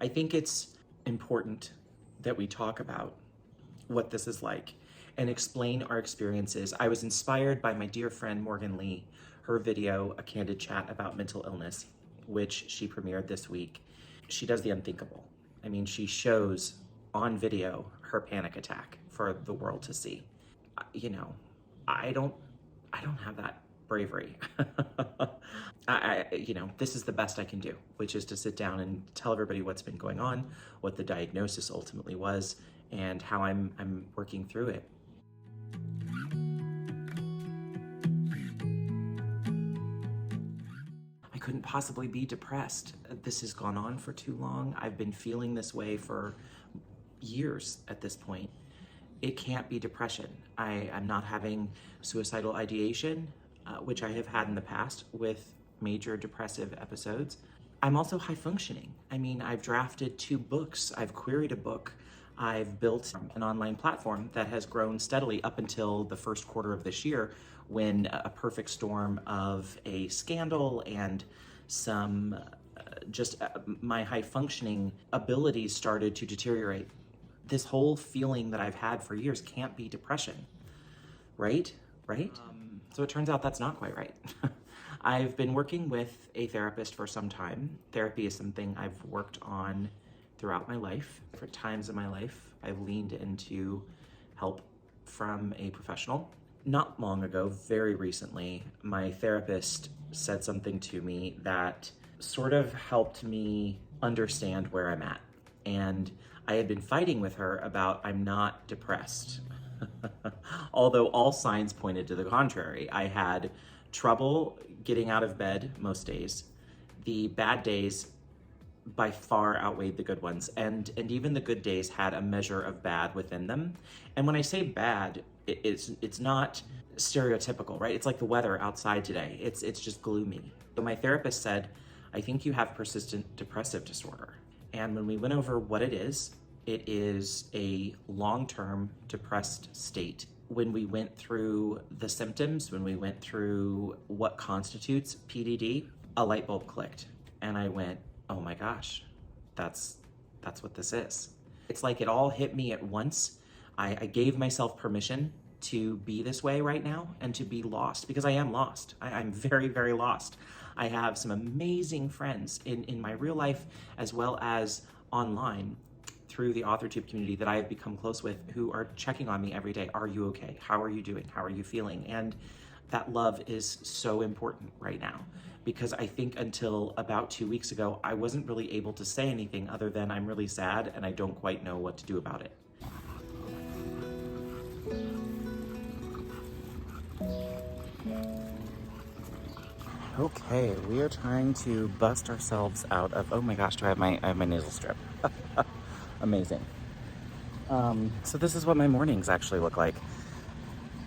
I think it's important that we talk about what this is like and explain our experiences. I was inspired by my dear friend Morgan Lee, her video, A Candid Chat About Mental Illness, which she premiered this week. She does the unthinkable. I mean, she shows on video her panic attack for the world to see. You know, I don't have that bravery. This is the best I can do, which is to sit down and tell everybody what's been going on, what the diagnosis ultimately was, and how I'm working through it. I couldn't possibly be depressed. This has gone on for too long. I've been feeling this way for years at this point. It can't be depression. I'm not having suicidal ideation, which I have had in the past with major depressive episodes. I'm also high functioning. I mean, I've drafted 2 books, I've queried a book, I've built an online platform that has grown steadily up until the first quarter of this year, when a perfect storm of a scandal and some my high functioning abilities started to deteriorate. This whole feeling that I've had for years can't be depression, right? So it turns out that's not quite right. I've been working with a therapist for some time. Therapy is something I've worked on throughout my life. Different times in my life, I've leaned into help from a professional. Not long ago, very recently, my therapist said something to me that sort of helped me understand where I'm at. And I had been fighting with her about I'm not depressed. Although all signs pointed to the contrary. I had trouble getting out of bed most days. The bad days by far outweighed the good ones, and even the good days had a measure of bad within them. And when I say bad, it's not stereotypical, right? It's like the weather outside today. It's just gloomy. So my therapist said, I think you have persistent depressive disorder. And when we went over what it is a long-term depressed state. When we went through the symptoms, when we went through what constitutes PDD, a light bulb clicked. And I went, oh my gosh, that's what this is. It's like it all hit me at once. I gave myself permission to be this way right now and to be lost, because I am lost. I'm very, very lost. I have some amazing friends in my real life as well as online through the AuthorTube community that I have become close with, who are checking on me every day. Are you okay? How are you doing? How are you feeling? And that love is so important right now, because I think until about 2 weeks ago, I wasn't really able to say anything other than I'm really sad and I don't quite know what to do about it. Okay, we are trying to bust ourselves out of, oh my gosh, I have my nasal strip. Amazing. So this is what my mornings actually look like.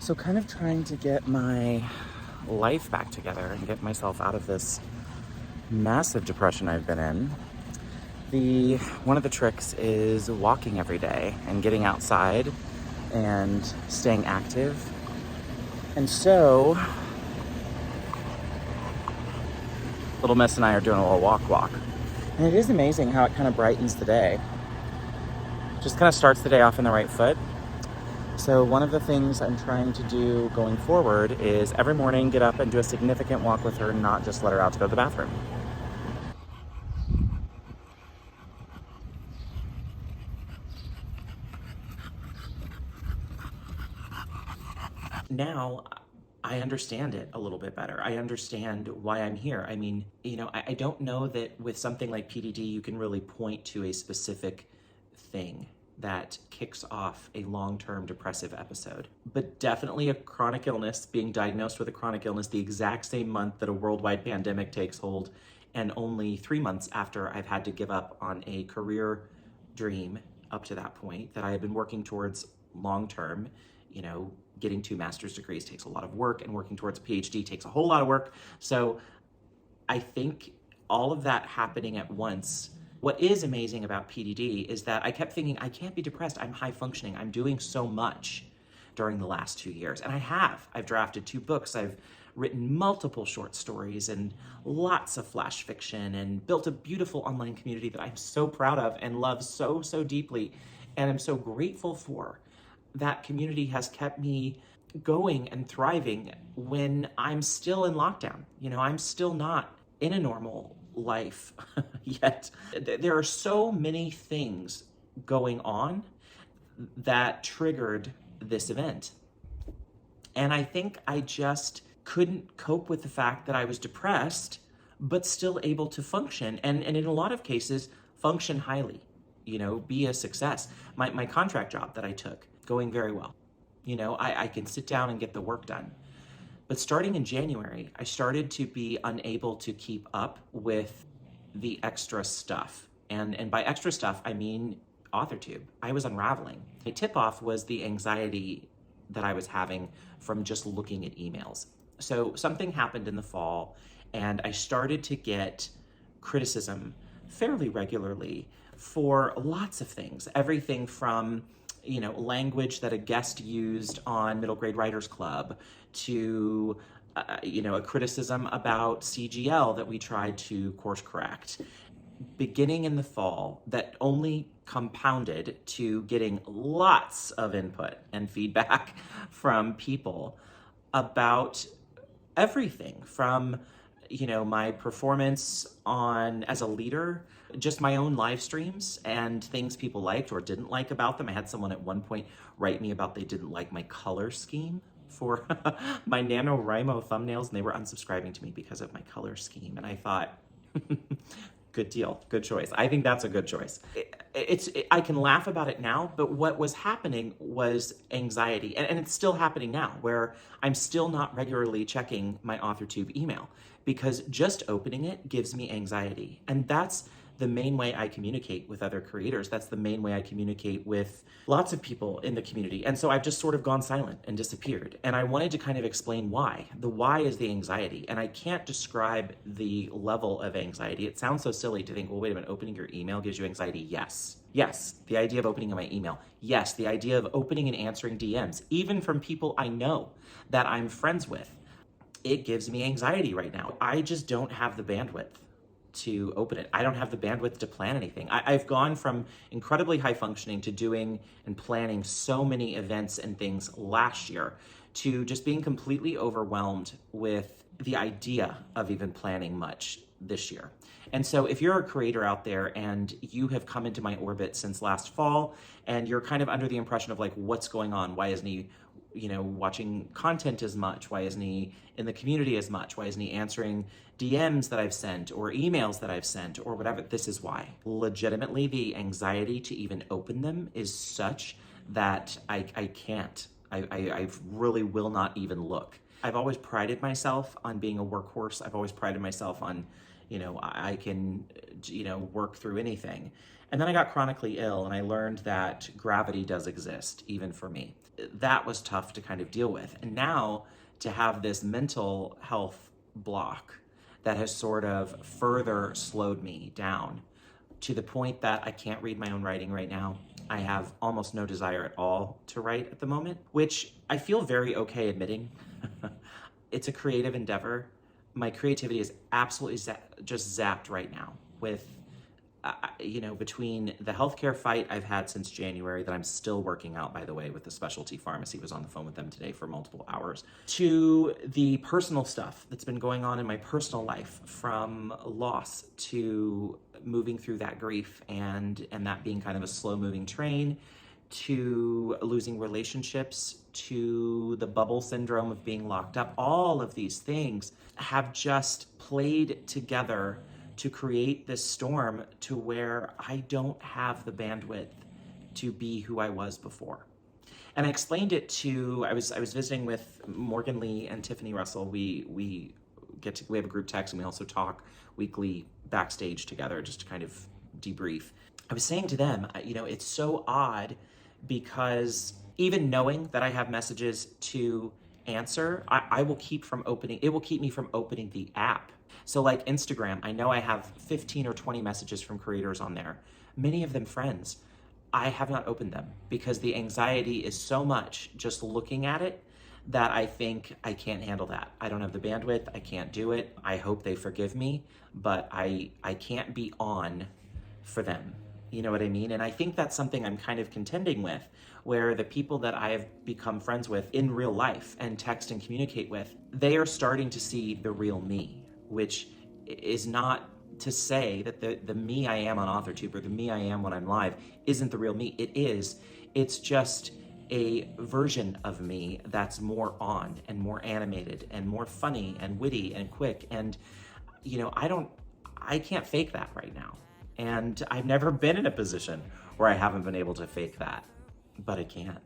So kind of trying to get my life back together and get myself out of this massive depression I've been in. One of the tricks is walking every day and getting outside and staying active. And so Little Miss and I are doing a little walk. And it is amazing how it kind of brightens the day. Just kind of starts the day off in the right foot. So one of the things I'm trying to do going forward is every morning get up and do a significant walk with her, not just let her out to go to the bathroom. Now, I understand it a little bit better. I understand why I'm here. I mean, I don't know that with something like PDD, you can really point to a specific thing that kicks off a long-term depressive episode. But definitely a chronic illness, being diagnosed with a chronic illness the exact same month that a worldwide pandemic takes hold, and only 3 months after I've had to give up on a career dream up to that point that I had been working towards long-term. Getting 2 master's degrees takes a lot of work, and working towards a PhD takes a whole lot of work. So I think all of that happening at once. What is amazing about PDD is that I kept thinking, I can't be depressed. I'm high functioning. I'm doing so much during the last 2 years. And I've drafted 2 books. I've written multiple short stories and lots of flash fiction and built a beautiful online community that I'm so proud of and love so, so deeply and I'm so grateful for. That community has kept me going and thriving when I'm still in lockdown. I'm still not in a normal life yet. There are so many things going on that triggered this event. And I think I just couldn't cope with the fact that I was depressed, but still able to function. And in a lot of cases, function highly, be a success. My contract job that I took, going very well. I can sit down and get the work done. But starting in January, I started to be unable to keep up with the extra stuff. And by extra stuff, I mean AuthorTube. I was unraveling. My tip-off was the anxiety that I was having from just looking at emails. So something happened in the fall, and I started to get criticism fairly regularly for lots of things. Everything from language that a guest used on Middle Grade Writers Club to, a criticism about CGL that we tried to course correct. Beginning in the fall, that only compounded to getting lots of input and feedback from people about everything from my performance as a leader, just my own live streams and things people liked or didn't like about them. I had someone at one point write me about they didn't like my color scheme for my NaNoWriMo thumbnails, and they were unsubscribing to me because of my color scheme. And I thought, good deal, good choice. I think that's a good choice. I can laugh about it now, but what was happening was anxiety. And it's still happening now, where I'm still not regularly checking my AuthorTube email because just opening it gives me anxiety. And that's the main way I communicate with other creators. That's the main way I communicate with lots of people in the community. And so I've just sort of gone silent and disappeared. And I wanted to kind of explain why. The why is the anxiety. And I can't describe the level of anxiety. It sounds so silly to think, well, wait a minute, opening your email gives you anxiety? Yes. Yes, the idea of opening my email. Yes, the idea of opening and answering DMs, even from people I know that I'm friends with. It gives me anxiety right now. I just don't have the bandwidth to open it. I don't have the bandwidth to plan anything. I've gone from incredibly high functioning to doing and planning so many events and things last year to just being completely overwhelmed with the idea of even planning much this year. And so if you're a creator out there and you have come into my orbit since last fall and you're kind of under the impression of like, what's going on? Why isn't he watching content as much? Why isn't he in the community as much? Why isn't he answering DMs that I've sent or emails that I've sent or whatever? This is why. Legitimately, the anxiety to even open them is such that I can't. I really will not even look. I've always prided myself on being a workhorse. I've always prided myself on, I can, work through anything. And then I got chronically ill and I learned that gravity does exist, even for me. That was tough to kind of deal with. And now to have this mental health block that has sort of further slowed me down to the point that I can't read my own writing right now. I have almost no desire at all to write at the moment, which I feel very okay admitting. It's a creative endeavor. My creativity is absolutely just zapped right now with between the healthcare fight I've had since January that I'm still working out, by the way, with the specialty pharmacy, was on the phone with them today for multiple hours, to the personal stuff that's been going on in my personal life, from loss to moving through that grief and that being kind of a slow moving train, to losing relationships, to the bubble syndrome of being locked up. All of these things have just played together to create this storm to where I don't have the bandwidth to be who I was before. And I explained it I was visiting with Morgan Lee and Tiffany Russell. We have a group text and we also talk weekly backstage together just to kind of debrief. I was saying to them, it's so odd because even knowing that I have messages to answer, it will keep me from opening the app. So like Instagram, I know I have 15 or 20 messages from creators on there, many of them friends. I have not opened them because the anxiety is so much just looking at it that I think I can't handle that. I don't have the bandwidth. I can't do it. I hope they forgive me, but I can't be on for them. You know what I mean? And I think that's something I'm kind of contending with, where the people that I have become friends with in real life and text and communicate with, they are starting to see the real me, which is not to say that the me I am on AuthorTube or the me I am when I'm live isn't the real me. It is. It's just a version of me that's more on and more animated and more funny and witty and quick. And, you know, I can't fake that right now. And I've never been in a position where I haven't been able to fake that, but I can't.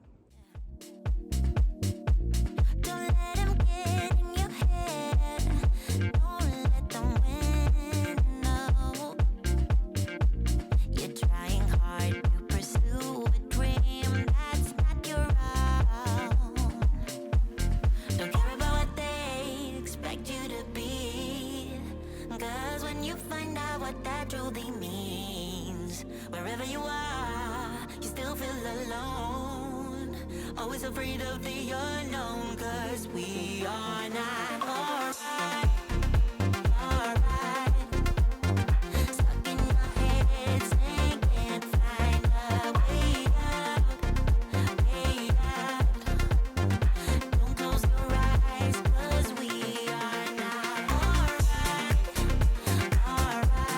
Wherever you are, you still feel alone. Always afraid of the unknown, 'cause we are not alright. Alright. Stuck in our heads and can't find a way out. Way out. Don't close your eyes, 'cause we are not alright. Alright.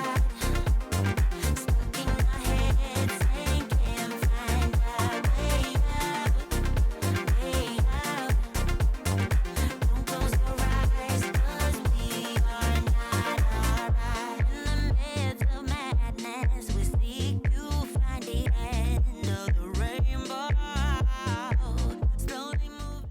Stuck in our heads and can't find a way out. Way out. Don't close your eyes, 'cause we are not alright. In the midst of madness, we seek to find the end of the rainbow. Slowly moving.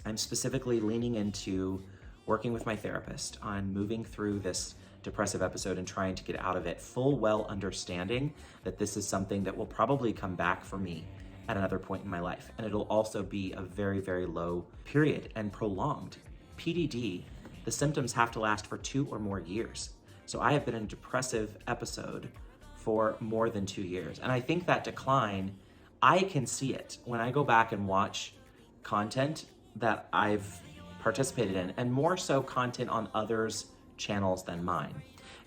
I'm specifically leaning into working with my therapist on moving through this depressive episode and trying to get out of it, full well understanding that this is something that will probably come back for me at another point in my life. And it'll also be a very, very low period and prolonged. PDD, the symptoms have to last for 2 or more years. So I have been in a depressive episode for more than 2 years. And I think that decline, I can see it when I go back and watch content that I've participated in, and more so content on others' channels than mine,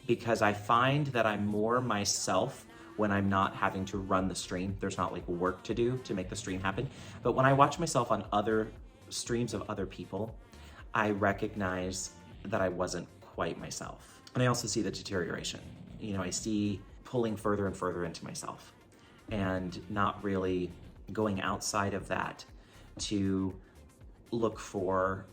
because I find that I'm more myself when I'm not having to run the stream. There's not like work to do to make the stream happen. But when I watch myself on other streams of other people, I recognize that I wasn't quite myself. And I also see the deterioration. You know, I see pulling further and further into myself and not really going outside of that to look for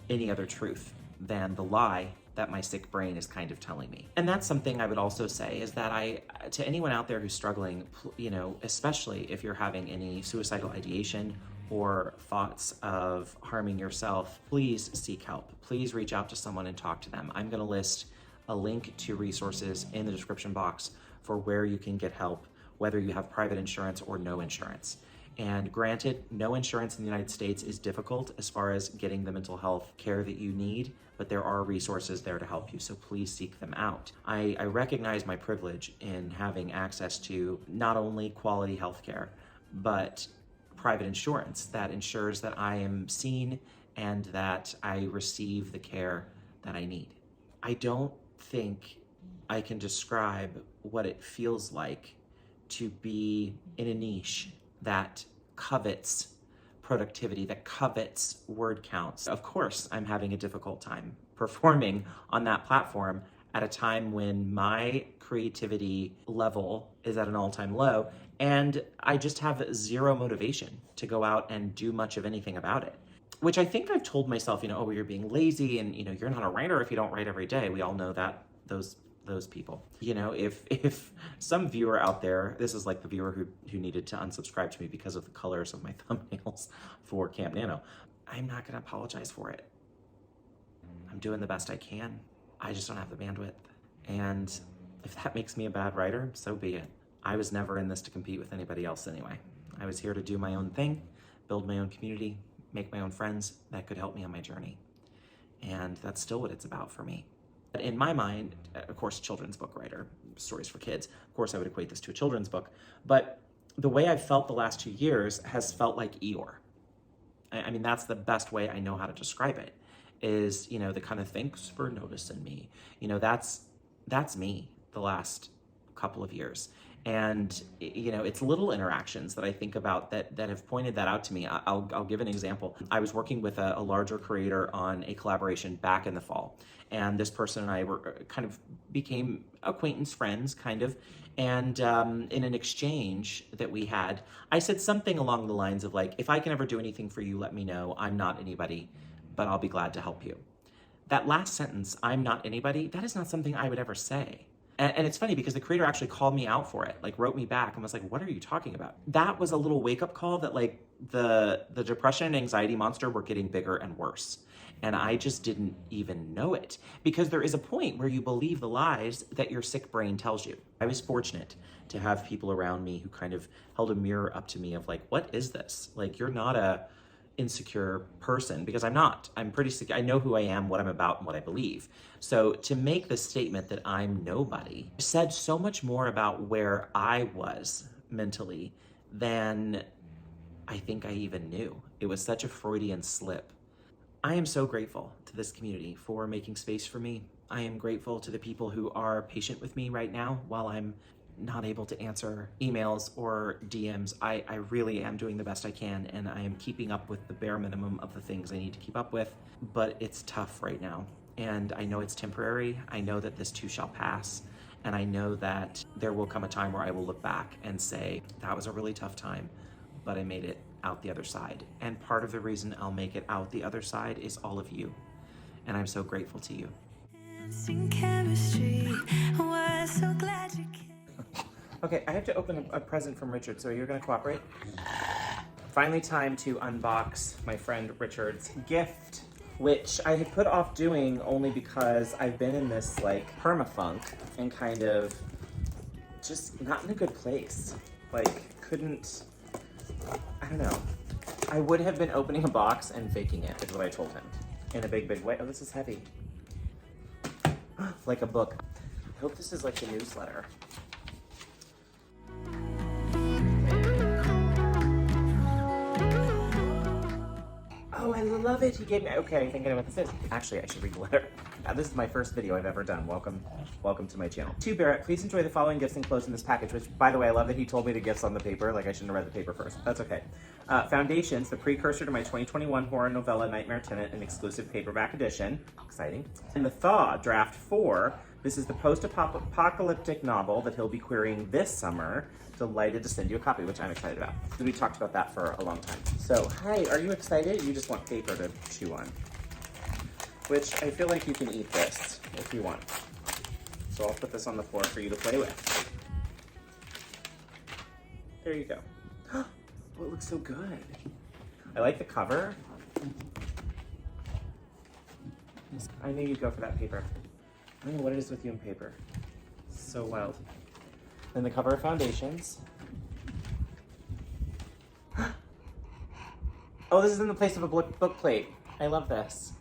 any other truth than the lie that my sick brain is kind of telling me. And that's something I would also say is that to anyone out there who's struggling, you know, especially if you're having any suicidal ideation or thoughts of harming yourself, please seek help. Please reach out to someone and talk to them. I'm gonna list a link to resources in the description box for where you can get help, whether you have private insurance or no insurance. And granted, no insurance in the United States is difficult as far as getting the mental health care that you need, but there are resources there to help you, so please seek them out. I recognize my privilege in having access to not only quality health care, but private insurance that ensures that I am seen and that I receive the care that I need. I don't think I can describe what it feels like to be in a niche that covets productivity, that covets word counts. Of course, I'm having a difficult time performing on that platform at a time when my creativity level is at an all-time low, and I just have zero motivation to go out and do much of anything about it. Which I think I've told myself, you know, oh, you're being lazy and, you know, you're not a writer if you don't write every day. We all know that, those people. You know, if some viewer out there, this is like the viewer who needed to unsubscribe to me because of the colors of my thumbnails for Camp Nano, I'm not gonna apologize for it. I'm doing the best I can. I just don't have the bandwidth. And if that makes me a bad writer, so be it. I was never in this to compete with anybody else anyway. I was here to do my own thing, build my own community, make my own friends that could help me on my journey. And that's still what it's about for me. But in my mind, of course, children's book writer, stories for kids, of course I would equate this to a children's book, but the way I've felt the last 2 years has felt like Eeyore. I mean, that's the best way I know how to describe it, is, you know, the kind of thanks for noticing me. You know, that's me the last couple of years. And, you know, it's little interactions that I think about that have pointed that out to me. I'll give an example. I was working with a larger creator on a collaboration back in the fall. And this person and I were kind of became acquaintance friends, kind of. And in an exchange that we had, I said something along the lines of like, if I can ever do anything for you, let me know. I'm not anybody, but I'll be glad to help you. That last sentence, I'm not anybody, that is not something I would ever say. And it's funny because the creator actually called me out for it, like wrote me back and was like, what are you talking about? That was a little wake up call that like the depression and anxiety monster were getting bigger and worse. And I just didn't even know it, because there is a point where you believe the lies that your sick brain tells you. I was fortunate to have people around me who kind of held a mirror up to me of like, what is this? Like, you're not a insecure person, because I'm not. I'm pretty secure. I know who I am, what I'm about, and what I believe. So to make the statement that I'm nobody said so much more about where I was mentally than I think I even knew. It was such a Freudian slip. I am so grateful to this community for making space for me. I am grateful to the people who are patient with me right now while I'm not able to answer emails or DMs. I really am doing the best I can, and I am keeping up with the bare minimum of the things I need to keep up with, but it's tough right now. And I know it's temporary. I know that this too shall pass. And I know that there will come a time where I will look back and say, that was a really tough time, but I made it out the other side. And part of the reason I'll make it out the other side is all of you. And I'm so grateful to you. Chemistry. Was so glad you came. Okay, I have to open a present from Richard, so you're gonna cooperate? Finally time to unbox my friend Richard's gift, which I had put off doing only because I've been in this like perma-funk and kind of just not in a good place. Like, couldn't, I don't know. I would have been opening a box and faking it, is what I told him. In a big way. Oh, this is heavy. Like a book. I hope this is like the newsletter. Oh, I love it. He gave me, okay, I think I know what this is. Actually, I should read the letter. This is my first video I've ever done. Welcome to my channel. To Barrett, please enjoy the following gifts enclosed in this package, which, by the way, I love that he told me the gifts on the paper. Like, I shouldn't have read the paper first. That's okay. Foundations, the precursor to my 2021 horror novella, Nightmare Tenant, an exclusive paperback edition. Exciting. And The Thaw, Draft 4. This is the post-apocalyptic novel that he'll be querying this summer. Delighted to send you a copy, which I'm excited about. We talked about that for a long time. So, hi, are you excited? You just want paper to chew on. Which, I feel like you can eat this if you want. So I'll put this on the floor for you to play with. There you go. Oh, it looks so good. I like the cover. I knew you'd go for that paper. I don't know what it is with you and paper. So wild. Then the cover of Foundations. Oh, this is in the place of a book plate. I love this.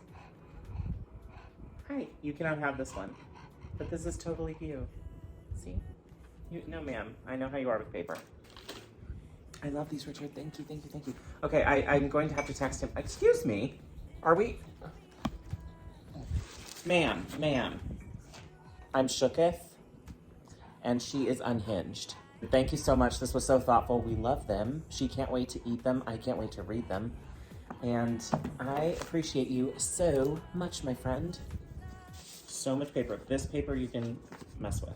Hi, you cannot have this one. But this is totally you. See? No, ma'am. I know how you are with paper. I love these, Richard. Thank you, thank you, thank you. Okay, I'm going to have to text him. Excuse me? Are we? Ma'am. I'm shooketh, and she is unhinged. Thank you so much. This was so thoughtful. We love them. She can't wait to eat them. I can't wait to read them. And I appreciate you so much, my friend. So much paper. This paper you can mess with.